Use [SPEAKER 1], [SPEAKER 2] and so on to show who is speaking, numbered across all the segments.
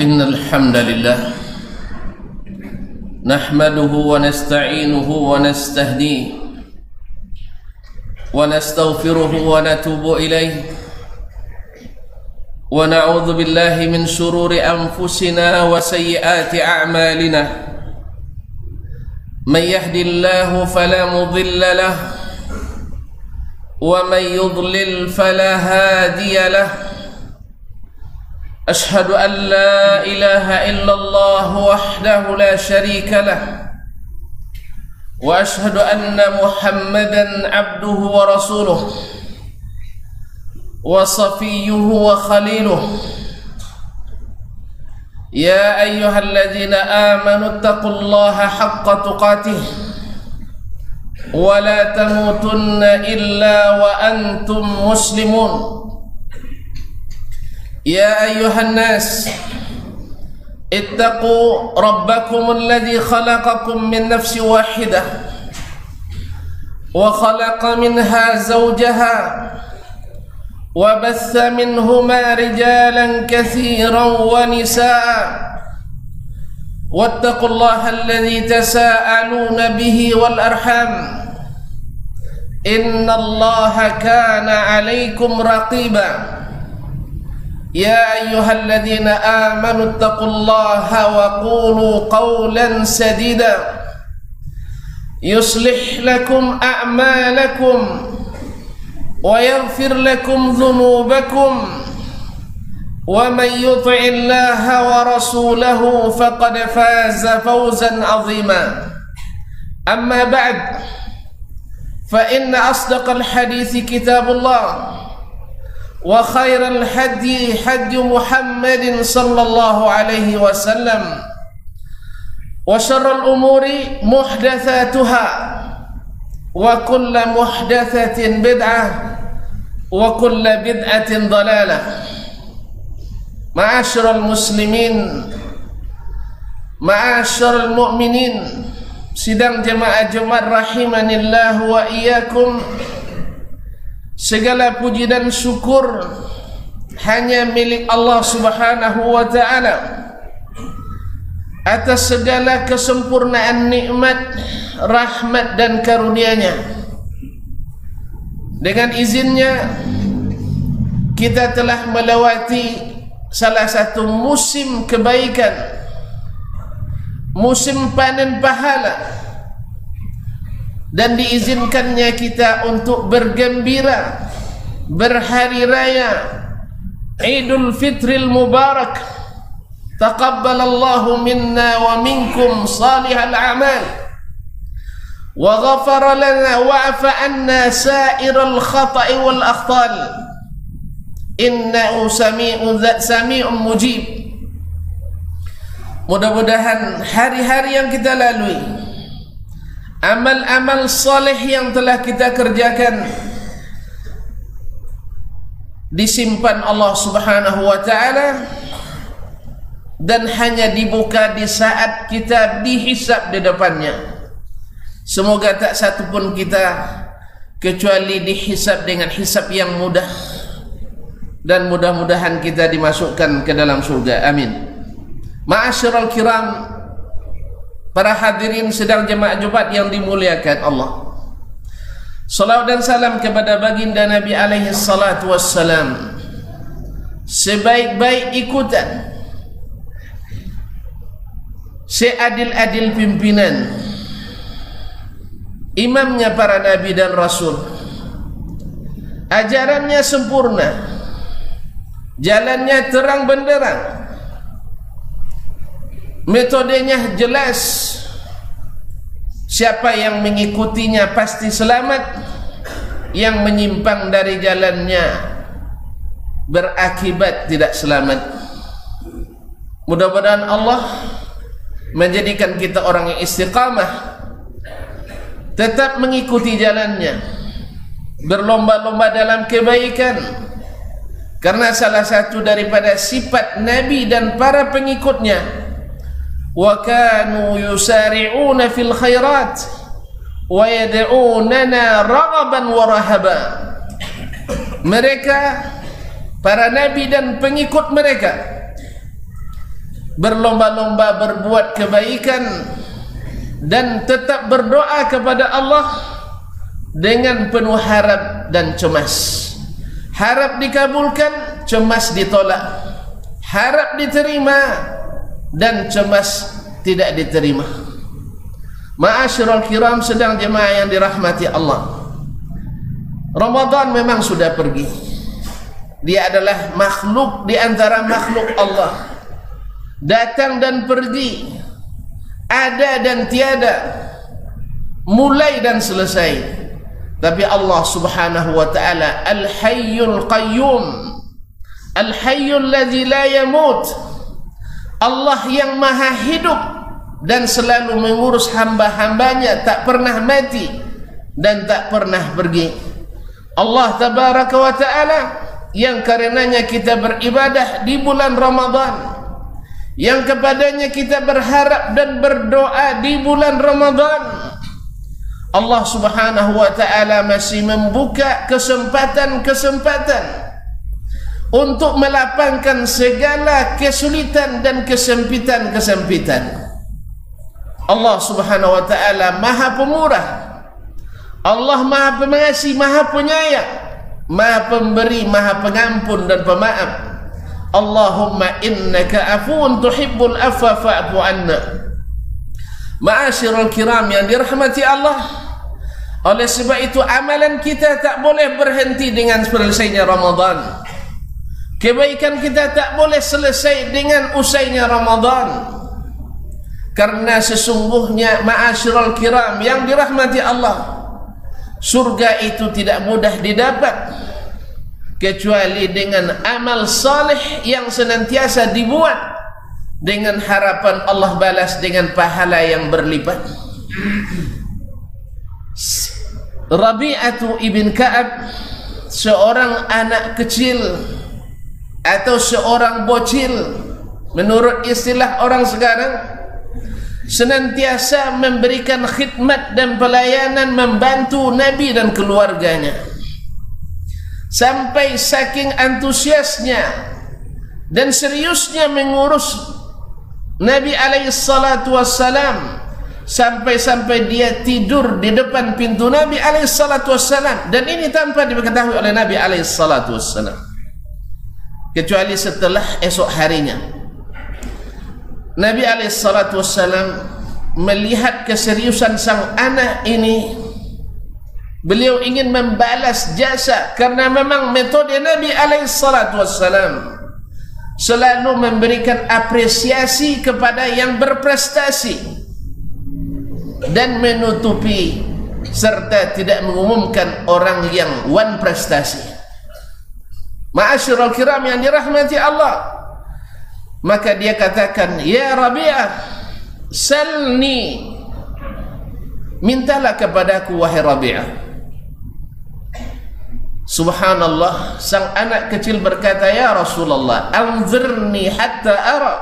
[SPEAKER 1] إن الحمد لله نحمده ونستعينه ونستهديه ونستغفره ونتوب إليه ونعوذ بالله من شرور أنفسنا وسيئات أعمالنا من يهد الله فلا مضل له ومن يضلل فلا هادي له أشهد أن لا إله إلا الله وحده لا شريك له وأشهد أن محمدا عبده ورسوله وصفيه وخليله يا أيها الذين آمنوا اتقوا الله حق تقاته ولا تموتن إلا وأنتم مسلمون يا أيها الناس اتقوا ربكم الذي خلقكم من نفس واحدة وخلق منها زوجها وبث منهما رجالا كثيرا ونساء واتقوا الله الذي تساءلون به والأرحام إن الله كان عليكم رقيبا يا أيها الذين آمنوا اتقوا الله وقولوا قولا سديدا يصلح لكم أعمالكم ويغفر لكم ذنوبكم ومن يطع الله ورسوله فقد فاز فوزا عظيما أما بعد فإن أصدق الحديث كتاب الله وخير الهدي هدي محمد صلى الله عليه وسلم وشر الأمور محدثاتها وكل محدثة بدعة وكل بدعة ضلالة. معاشر المسلمين معاشر المؤمنين sidang jemaah Jumat rahimanillah wa iyyakum. Segala puji dan syukur hanya milik Allah Subhanahu wa ta'ala atas segala kesempurnaan nikmat, rahmat dan karunia-Nya. Dengan izinnya kita telah melewati salah satu musim kebaikan, musim panen pahala, dan diizinkannya kita untuk bergembira berhari raya Idul Fitril Mubarak. Taqabbalallahu minna wa minkum salihal a'mal wa ghafara lana wa afa anna sa'iral khata'i wal akhtal innahu sami'un mujib. Mudah-mudahan hari-hari yang kita lalui, amal-amal soleh yang telah kita kerjakan disimpan Allah Subhanahu wa ta'ala dan hanya dibuka di saat kita dihisab di depannya. Semoga tak satu pun kita kecuali dihisab dengan hisab yang mudah, dan mudah-mudahan kita dimasukkan ke dalam surga. Amin. Ma'asyiral kiram, para hadirin sedang jemaah Jumat yang dimuliakan Allah, salawat dan salam kepada baginda Nabi alaihi salatu wassalam, sebaik-baik ikutan, seadil-adil pimpinan, imamnya para nabi dan rasul. Ajarannya sempurna, jalannya terang benderang, metodenya jelas. Siapa yang mengikutinya pasti selamat, yang menyimpang dari jalannya berakibat tidak selamat. Mudah-mudahan Allah menjadikan kita orang yang istiqamah, tetap mengikuti jalannya, berlomba-lomba dalam kebaikan, karena salah satu daripada sifat Nabi dan para pengikutnya, wa kanu yusari'una fil khairat wa yad'unana raghaban wa rahaba. Mereka, para nabi dan pengikut mereka, berlomba-lomba berbuat kebaikan dan tetap berdoa kepada Allah dengan penuh harap dan cemas. Harap dikabulkan, cemas ditolak. Harap diterima dan cemas tidak diterima. Ma'asyiral kiram, sedang jemaah yang dirahmati Allah, Ramadan memang sudah pergi. Dia adalah makhluk di antara makhluk Allah, datang dan pergi, ada dan tiada, mulai dan selesai. Tapi Allah subhanahu wa ta'ala Al-Hayyul Qayyum, Al-Hayyul ladzi la yamut, Allah yang maha hidup dan selalu mengurus hamba-hambanya, tak pernah mati dan tak pernah pergi. Allah tabaraka wa ta'ala yang karenanya kita beribadah di bulan Ramadan, yang kepadanya kita berharap dan berdoa di bulan Ramadan. Allah subhanahu wa ta'ala masih membuka kesempatan-kesempatan untuk melapangkan segala kesulitan dan kesempitan-kesempitan. Allah subhanahu wa ta'ala maha pemurah, Allah maha pengasih, maha penyayang, maha pemberi, maha pengampun dan pemaaf. Allahumma innaka afuun tuhibbul afwa fa'fu anna. Ma'asyiral kiram yang dirahmati Allah, oleh sebab itu amalan kita tak boleh berhenti dengan selesainya Ramadan. Kebaikan kita tak boleh selesai dengan usainya Ramadan. Karena sesungguhnya ma'asyiral kiram yang dirahmati Allah, surga itu tidak mudah didapat kecuali dengan amal saleh yang senantiasa dibuat dengan harapan Allah balas dengan pahala yang berlipat. Rabi'atu ibn Ka'ab, seorang anak kecil atau seorang bocil menurut istilah orang sekarang, senantiasa memberikan khidmat dan pelayanan, membantu Nabi dan keluarganya, sampai saking antusiasnya dan seriusnya mengurus Nabi alaihi salatu wassalam, sampai-sampai dia tidur di depan pintu Nabi alaihi salatu wassalam, dan ini tanpa diketahui oleh Nabi alaihi salatu wassalam, kecuali setelah esok harinya. Nabi alaihi salatu wassalam melihat keseriusan sang anak ini, beliau ingin membalas jasa, karena memang metode Nabi alaihi salatu wassalam selalu memberikan apresiasi kepada yang berprestasi dan menutupi serta tidak mengumumkan orang yang wan prestasi. Ma'asyiral kiram yang dirahmati Allah, maka dia katakan, ya Rabi'ah, salni, mintalah kepadaku wahai Rabi'ah. Subhanallah, sang anak kecil berkata, ya Rasulullah, anzirni hatta ara,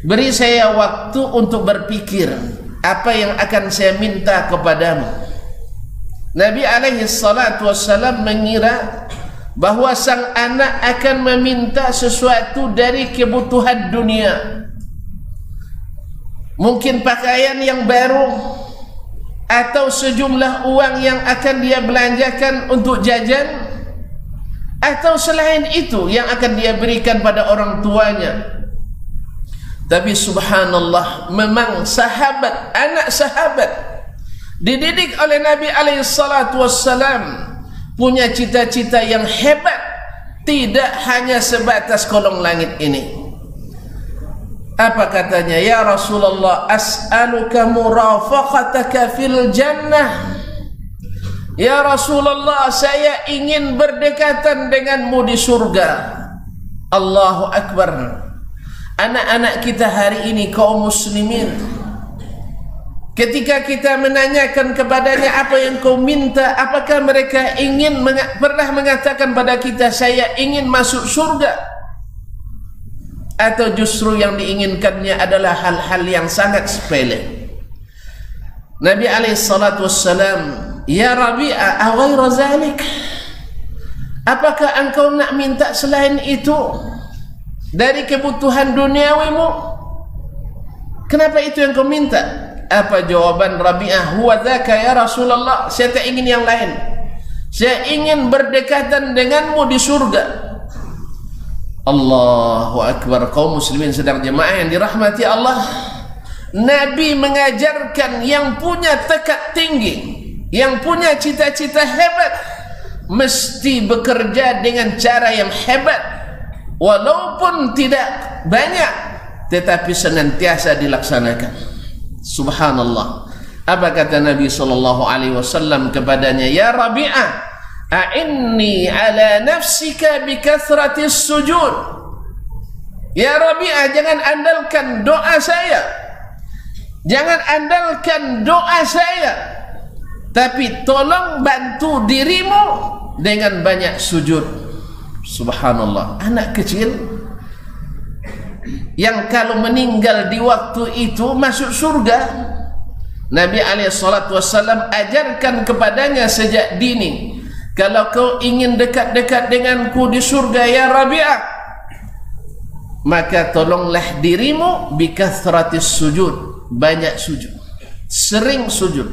[SPEAKER 1] beri saya waktu untuk berpikir apa yang akan saya minta kepadamu. Nabi alaihi salatu wassalam mengira bahwa sang anak akan meminta sesuatu dari kebutuhan dunia, mungkin pakaian yang baru atau sejumlah uang yang akan dia belanjakan untuk jajan, atau selain itu yang akan dia berikan pada orang tuanya. Tapi subhanallah, memang sahabat, anak sahabat dididik oleh Nabi alaihi salatu wassalam punya cita-cita yang hebat, tidak hanya sebatas kolong langit ini. Apa katanya? Ya Rasulullah, as'aluka murafaqataka fil jannah. Ya Rasulullah, saya ingin berdekatan denganmu di surga. Allahu Akbar. Anak-anak kita hari ini, kaum muslimin, ketika kita menanyakan kepadanya apa yang kau minta, apakah mereka ingin pernah mengatakan pada kita, saya ingin masuk surga? Atau justru yang diinginkannya adalah hal-hal yang sangat sepele? Nabi alaihi salatu wassalam, ya Rabi'ah, aghayra zalik, apakah engkau nak minta selain itu? dari kebutuhan duniawimu? Kenapa itu yang kau minta? Apa jawaban Rabi'ah? Huwa dzaka ya Rasulullah, saya tak ingin yang lain. Saya ingin berdekatan denganmu di surga. Allahu Akbar. Kaum muslimin sedang jemaah yang dirahmati Allah, Nabi mengajarkan yang punya tekad tinggi, yang punya cita-cita hebat, mesti bekerja dengan cara yang hebat, walaupun tidak banyak, tetapi senantiasa dilaksanakan. Subhanallah. Apa kata Nabi SAW kepadanya? Ya Rabi'ah, a'inni ala nafsika bikathratis sujud. Ya Rabi'ah, jangan andalkan doa saya, jangan andalkan doa saya, tapi tolong bantu dirimu dengan banyak sujud. Subhanallah. Anak kecil yang kalau meninggal di waktu itu masuk surga, Nabi SAW ajarkan kepadanya sejak dini, kalau kau ingin dekat-dekat denganku di surga ya Rabi'ah, maka tolonglah dirimu bikathratis sujud, banyak sujud, sering sujud.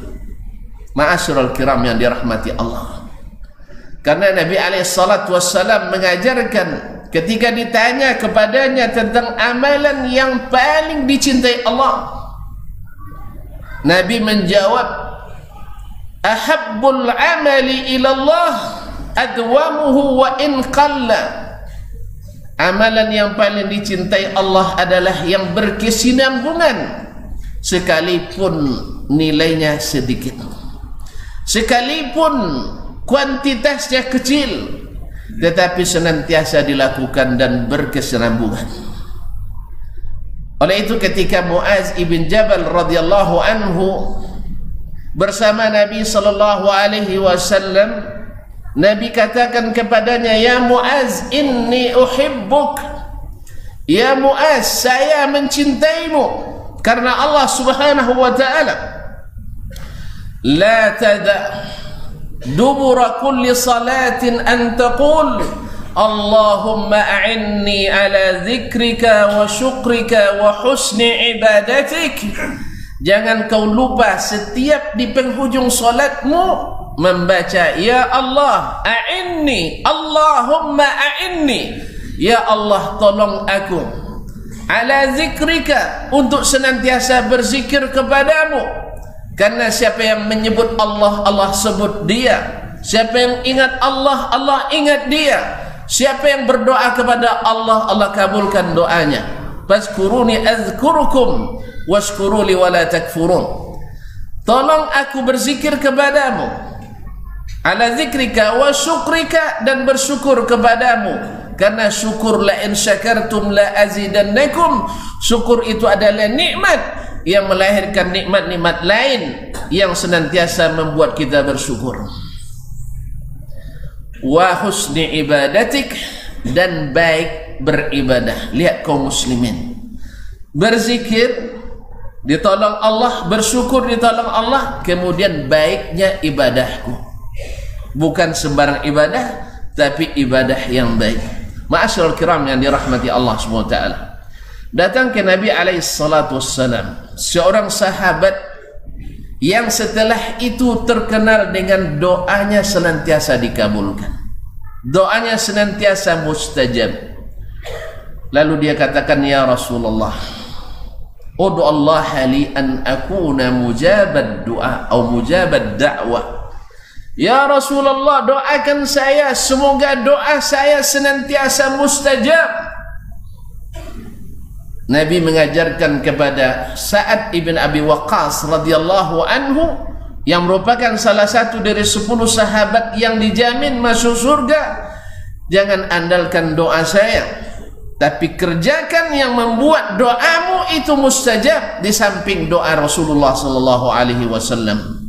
[SPEAKER 1] Ma'asyiral kiram yang dirahmati Allah. Karena Nabi SAW mengajarkan, ketika ditanya kepadanya tentang amalan yang paling dicintai Allah, Nabi menjawab, ahabbul amali ilallah adwamuhu wa in qalla. Amalan yang paling dicintai Allah adalah yang berkesinambungan sekalipun nilainya sedikit, sekalipun kuantitasnya kecil, tetapi senantiasa dilakukan dan berkesinambungan. Oleh itu ketika Muaz ibn Jabal radhiyallahu anhu bersama Nabi sallallahu alaihi wasallam, Nabi katakan kepadanya, ya Muaz, inni uhibbuk. Ya Muaz, saya mencintaimu karena Allah Subhanahu wa taala. La tada dubura kulli salatin an taqul Allahumma a'inni ala zikrika wa syukrika wa husni ibadatik. Jangan kau lupa setiap di penghujung salatmu membaca, ya Allah a'inni, Allahumma a'inni, ya Allah tolong aku, ala zikrika, untuk senantiasa berzikir kepadamu. Karena siapa yang menyebut Allah, Allah sebut dia. Siapa yang ingat Allah, Allah ingat dia. Siapa yang berdoa kepada Allah, Allah kabulkan doanya. Fazkuruni azkurukum washkuruli wala takfurun. Tolong aku berzikir kepadamu, ala zikrika wa syukrika, dan bersyukur kepadamu. Karena syukur, la in syakartum la azidannakum, syukur itu adalah nikmat yang melahirkan nikmat-nikmat lain yang senantiasa membuat kita bersyukur. Wa husni ibadatik, dan baik beribadah. Lihat kaum muslimin, berzikir ditolong Allah, bersyukur ditolong Allah, kemudian baiknya ibadahku, bukan sembarang ibadah, tapi ibadah yang baik. Ma'asyiral kiram yang dirahmati Allah SWT, datang ke Nabi SAW seorang sahabat yang setelah itu terkenal dengan doanya senantiasa dikabulkan, doanya senantiasa mustajab. Lalu dia katakan, ya Rasulullah, ud'u Allah li an akuna mujabad du'a atau mujabad da'wah. Ya Rasulullah, doakan saya semoga doa saya senantiasa mustajab. Nabi mengajarkan kepada Sa'ad ibn Abi Waqqas radhiyallahu anhu, yang merupakan salah satu dari 10 sahabat yang dijamin masuk surga, jangan andalkan doa saya, tapi kerjakan yang membuat doamu itu mustajab di samping doa Rasulullah sallallahu alaihi wasallam.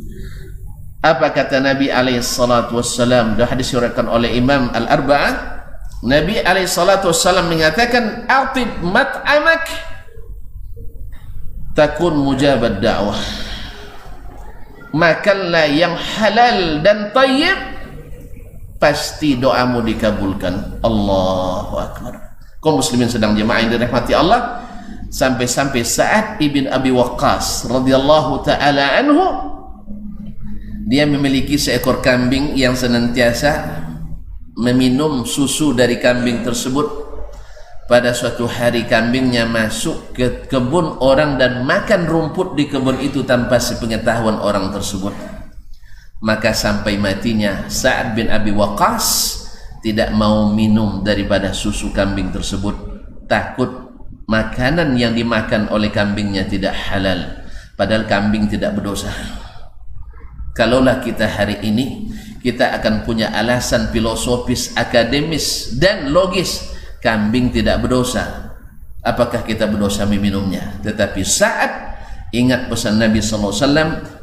[SPEAKER 1] Apa kata Nabi alaihi salatu wasallam? Dah hadis diriwayatkan oleh Imam Al-Arba'ah. Nabi alaihi salatu wasallam mengatakan, "Atib mat'amak takun mujabad da'wah." Makanlah yang halal dan tayyib, pasti doamu dikabulkan. Allahu akbar. Kaum muslimin sedang jemaah yang dirahmati Allah, sampai-sampai Sa'ad ibn Abi Waqqas radhiyallahu ta'ala anhu, dia memiliki seekor kambing yang senantiasa meminum susu dari kambing tersebut. Pada suatu hari kambingnya masuk ke kebun orang dan makan rumput di kebun itu tanpa sepengetahuan orang tersebut. Maka sampai matinya Sa'ad bin Abi Waqqas tidak mau minum daripada susu kambing tersebut, takut makanan yang dimakan oleh kambingnya tidak halal, padahal kambing tidak berdosa. Kalaulah kita hari ini, kita akan punya alasan filosofis, akademis dan logis, kambing tidak berdosa, apakah kita berdosa meminumnya? Tetapi Sa'ad ingat pesan Nabi SAW,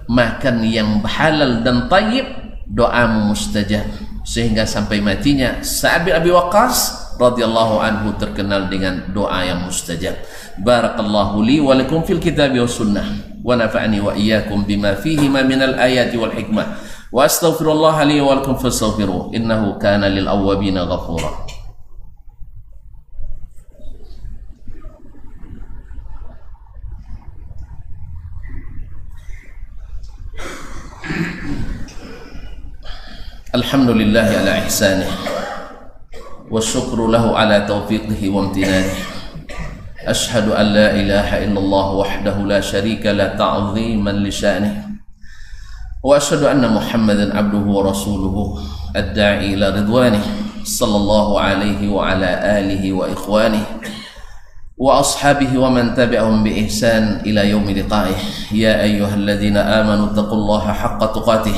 [SPEAKER 1] makan yang halal dan tayyib, doamu mustajab. Sehingga sampai matinya Sa'ad bin Abi Waqqas radhiyallahu anhu terkenal dengan doa yang mustajab. Barakallahu li wa lakum fil kitabi was sunnah, wa nafa'ani wa iyyakum bima fihi ma minal ayati wal hikmah, wa astaghfirullah li wa lakum fastaghfiruh innahu kana lil awwabina ghafura. Alhamdulillah ala ihsanih wa syukru lahu ala taufiqihi wa amtinanih. Ashhadu an la ilaha illallah wahdahu la syarika la ta'ziman li sya'nih, wa ashhadu anna Muhammadan abduhu wa rasuluhu ad-da'i ila ridwanih, sallallahu alaihi wa ala alihi wa ikhwanih wa ashabihi wa man tabi'ahum bi ihsan ila yaumi liqa'ih. Ya ayyuhalladzina amanu taqullaha haqqa tuqatih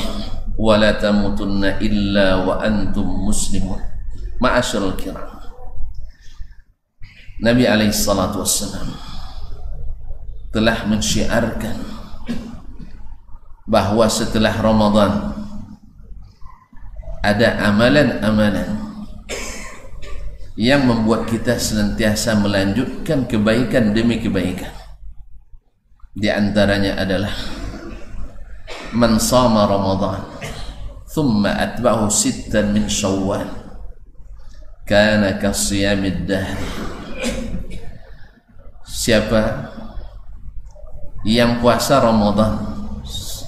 [SPEAKER 1] wa la tamutunna illa wa antum muslimun. Ma'asyiral kiram, Nabi alaihi salatu wassalam telah mensyiarkan bahwa setelah Ramadan ada amalan-amalan yang membuat kita senantiasa melanjutkan kebaikan demi kebaikan. Di antaranya adalah man sama Ramadan thumma atba'ahu sittan min Syawal kana kasiyamid dahri. Siapa yang puasa Ramadan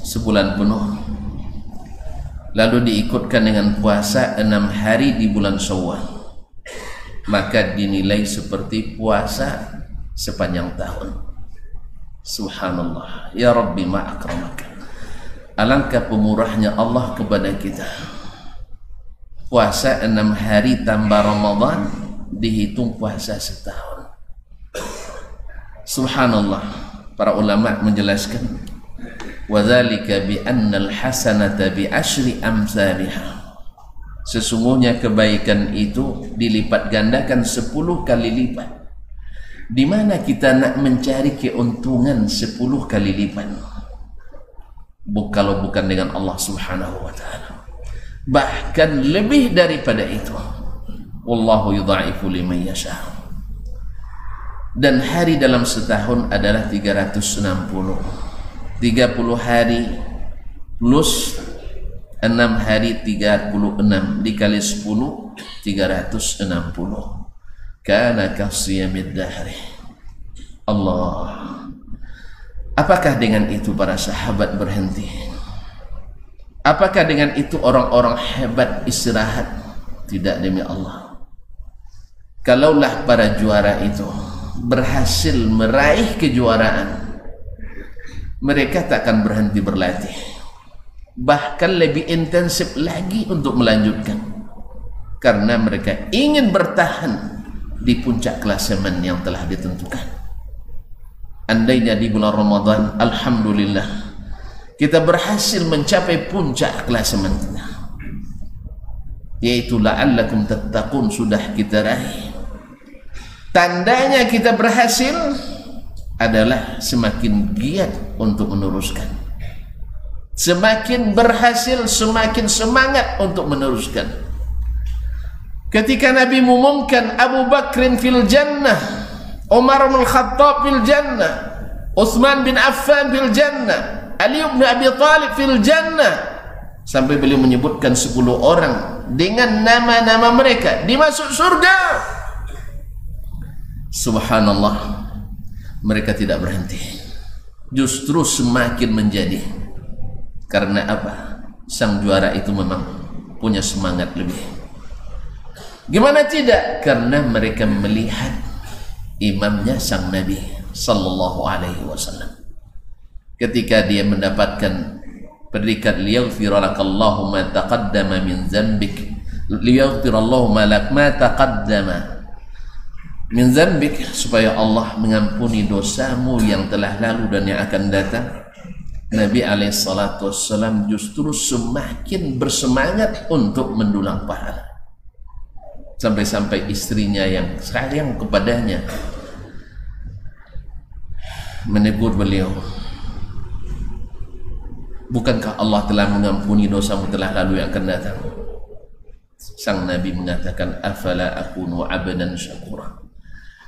[SPEAKER 1] sebulan penuh lalu diikutkan dengan puasa 6 hari di bulan Syawal, maka dinilai seperti puasa sepanjang tahun. Subhanallah, ya Rabbi ma akramaka. Alangkah pemurahnya Allah kepada kita. Puasa 6 hari tambah Ramadan dihitung puasa setahun. Subhanallah, para ulama menjelaskan, wa dzalika bi annal hasanata bi asyri amsalihha. Sesungguhnya kebaikan itu dilipat gandakan 10 kali lipat. Di mana kita nak mencari keuntungan 10 kali lipat? Kalau bukan dengan Allah Subhanahu wa ta'ala. Bahkan lebih daripada itu. Wallahu yudha'ifu liman yasha. Dan hari dalam setahun adalah 360. 30 hari plus 6 hari 36 dikali 10 360. Kana kasiyamid dahri. Allah. Apakah dengan itu para sahabat berhenti? Apakah dengan itu orang-orang hebat istirahat? Tidak, demi Allah. Kalaulah para juara itu berhasil meraih kejuaraan, mereka tak akan berhenti berlatih, bahkan lebih intensif lagi untuk melanjutkan, karena mereka ingin bertahan di puncak klasemen yang telah ditentukan. Andainya di bulan Ramadan, alhamdulillah, kita berhasil mencapai puncak klasemen kita, yaitu la'allakum tattaqun, sudah kita raih. Tandanya kita berhasil adalah semakin giat untuk meneruskan. Semakin berhasil, semakin semangat untuk meneruskan. Ketika Nabi mengumumkan Abu Bakrin fil jannah, Umar bin Khattab fil jannah, Utsman bin Affan fil jannah, Ali bin Abi Thalib fil jannah, sampai beliau menyebutkan 10 orang dengan nama-nama mereka dimasuk surga. Subhanallah, mereka tidak berhenti, justru semakin menjadi. Karena apa? Sang juara itu memang punya semangat lebih. Gimana tidak? Karena mereka melihat imamnya sang Nabi sallallahu alaihi wasallam. Ketika dia mendapatkan predikat liyaghfiralakallahu ma taqaddama min dzambik, liyaghfirallahu ma taqaddama min dzambik, supaya Allah mengampuni dosamu yang telah lalu dan yang akan datang. Nabi alaihi salatu wassalam justru semakin bersemangat untuk mendulang pahala. Sampai-sampai istrinya yang sayang kepadanya menegur beliau, bukankah Allah telah mengampuni dosamu telah lalu yang akan datang? Sang Nabi mengatakan, afala akunu abdan syakura,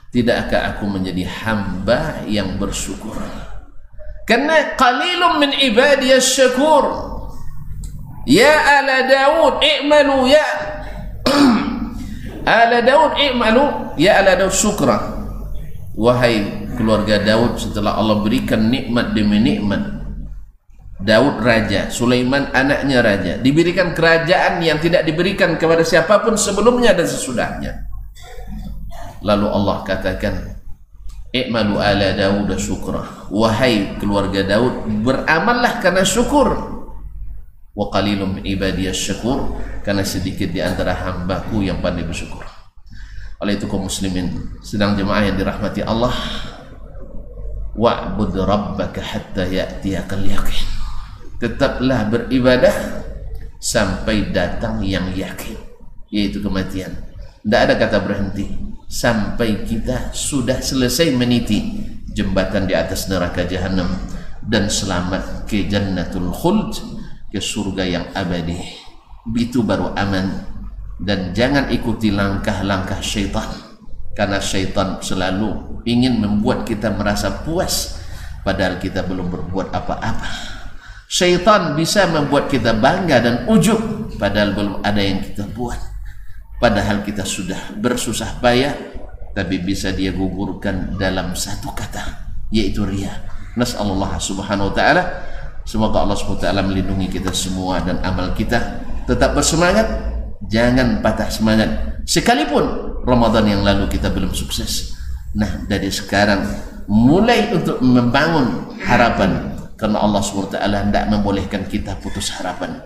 [SPEAKER 1] tidakkah aku menjadi hamba yang bersyukur? Karena qalilun min ibadiyas syakur. Ya ala Daud i'malu ya ala Daud i'malu ya ala Daud syukra. Wahai keluarga Daud, setelah Allah berikan nikmat demi nikmat, Daud raja, Sulaiman anaknya raja, diberikan kerajaan yang tidak diberikan kepada siapapun sebelumnya dan sesudahnya. Lalu Allah katakan, i'malu ala Daud syukra, wahai keluarga Daud, beramallah karena syukur. Wa qalilum min ibadiyas syakur, karena sedikit di antara hambaku yang pandai bersyukur. Oleh itu kaum muslimin sedang jemaah yang dirahmati Allah, wa'bud rabbaka hatta ya'tiyakal yaqin, tetaplah beribadah sampai datang yang yakin, yaitu kematian. Tidak ada kata berhenti sampai kita sudah selesai meniti jembatan di atas neraka jahanam dan selamat ke jannatul khuld, ke surga yang abadi. Itu baru aman. Dan jangan ikuti langkah-langkah syaitan, karena syaitan selalu ingin membuat kita merasa puas padahal kita belum berbuat apa-apa. Syaitan bisa membuat kita bangga dan ujub padahal belum ada yang kita buat, padahal kita sudah bersusah payah, tapi bisa dia gugurkan dalam satu kata, yaitu riya. Nas'alullah subhanahu wa ta'ala, semoga Allah subhanahu wa ta'ala melindungi kita semua dan amal kita. Tetap bersemangat, jangan patah semangat, sekalipun Ramadan yang lalu kita belum sukses. Nah, dari sekarang mulai untuk membangun harapan, karena Allah SWT hendak membolehkan kita putus harapan.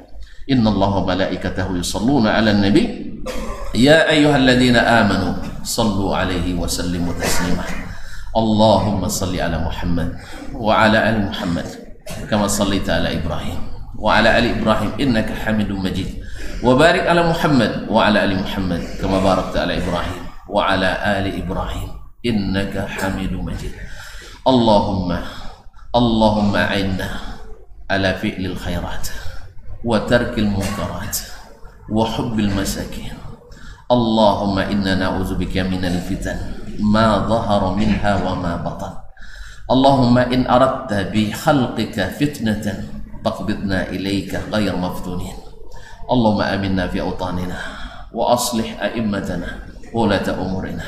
[SPEAKER 1] Innallaha malaikatahu yusalluna ala nabi ya ayyuhalladzina amanu sallu alaihi wa sallimu taslima. Allahumma salli ala Muhammad wa ala ali Muhammad kama sallaita ala Ibrahim wa ala ali Ibrahim innaka Hamidum Majid. Wa barik ala Muhammad wa ala ali Muhammad kama barakta ala Ibrahim wa ala ali Ibrahim innaka Hamidum Majid. Allahumma a'inna ala fi'lil khairat wa tarkil munkarat wa hubbil masakin. Allahumma inna na'udzubika minal fitan ma dhahara minha wa ma batan. Allahumma in aradta bi khalqika fitnatan faqbidna ilayka ghayra maftunin. Allahumma aminna fi awtanina wa aslih a'immatana wa ulata umurina.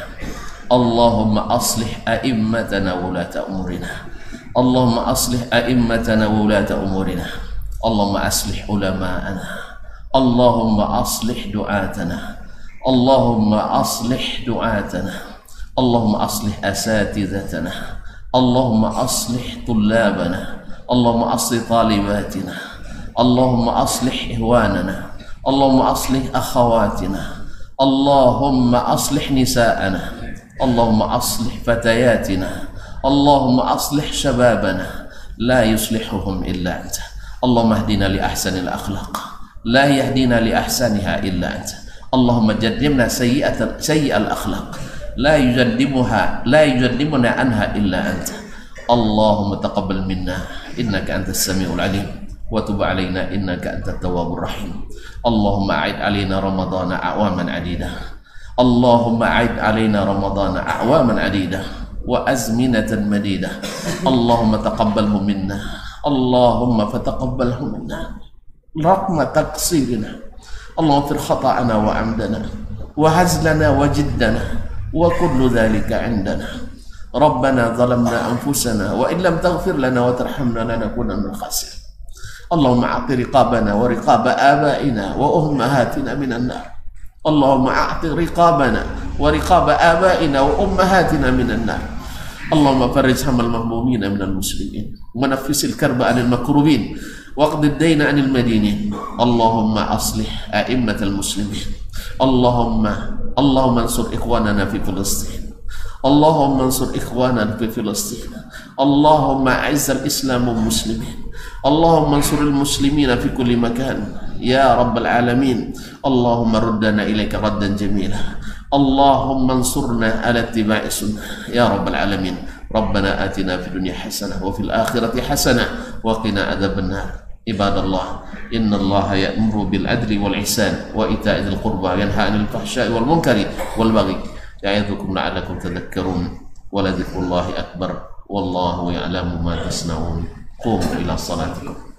[SPEAKER 1] Allahumma aslih a'immatana wa ulata umurina. Allahumma aslih a'immatana wa ulata umurina. Allahumma aslih ulama'ana. Allahumma aslih du'atana. Allahumma aslih du'atana. Allahumma aslih asatidatana. Allahumma aslih tullabana. Allahumma aslih talibatina. Allahumma aslih ihwanana. Allahumma aslih akhawatina. Allahumma aslih nisa'ana. Allahumma aslih fatayatina. Allahumma aslih syababana. La yuslihuhum illa anta. Allahumma hdina li ahsanil akhlaq, la yahdina li ahsaniha illa anta. Allahumma jaddimna sayyi'al akhlaq, la yujaddimuna anha illa anta. Allahumma taqabbal minna innaka antas samiul alim wa tub alaina innaka antat tawwabur rahim. Allahumma a'id alaina ramadhana a'waman adida. Allahumma a'id alaina ramadhana a'waman adida wa azminatan madida. Allahumma taqabbalhu minna. Allahumma fataqabbalhu minna raqma taqsirina. Allahumma fir khata'ana wa amdana wa hazlana wa jiddana wa kullu dhalika indana. Rabbana zalamna anfusana wa in lam taghfir lana wa tarhamna lanakunanna minal khasirin. Allahumma a'ti riqabana wa riqaba abaina wa ummahatina minan nar. Allahumma a'ti riqabana wa riqaba abaina wa ummahatina minan nar. Allahumma farrij hamal mahmumina minal muslimin wa naffisil karba 'anil makrubin waqdi ad-dayna 'anil madinin. Allahumma aslih a'immatal muslimin. Allahumma ansur ikhwanana fi Filistin. Allahumma ansur ikhwanana fi Filistin. Allahumma a'izzal Islam wal muslimin. Allahumma ansuril muslimina fi kulli makan ya rabbal alamin. Allahumma ruddana ilaika raddan jamila. Allahumma ansurna ala ittiba'i sunnah ya rabbal alamin. Rabbana atina fid dunya hasanah wa fil akhirati hasanah wa qina adzabannar. Ibadallah, innallaha ya'muru bil adli wal ihsan wa ita'i dzil qurba wa yanha 'anil fahsya'i wal munkari wal baghi ya'idzukum la'allakum tadhakkarun. Wa la dzikrullahi akbar wallahu ya'lamu ma tasna'un. Qumu ila salatikum.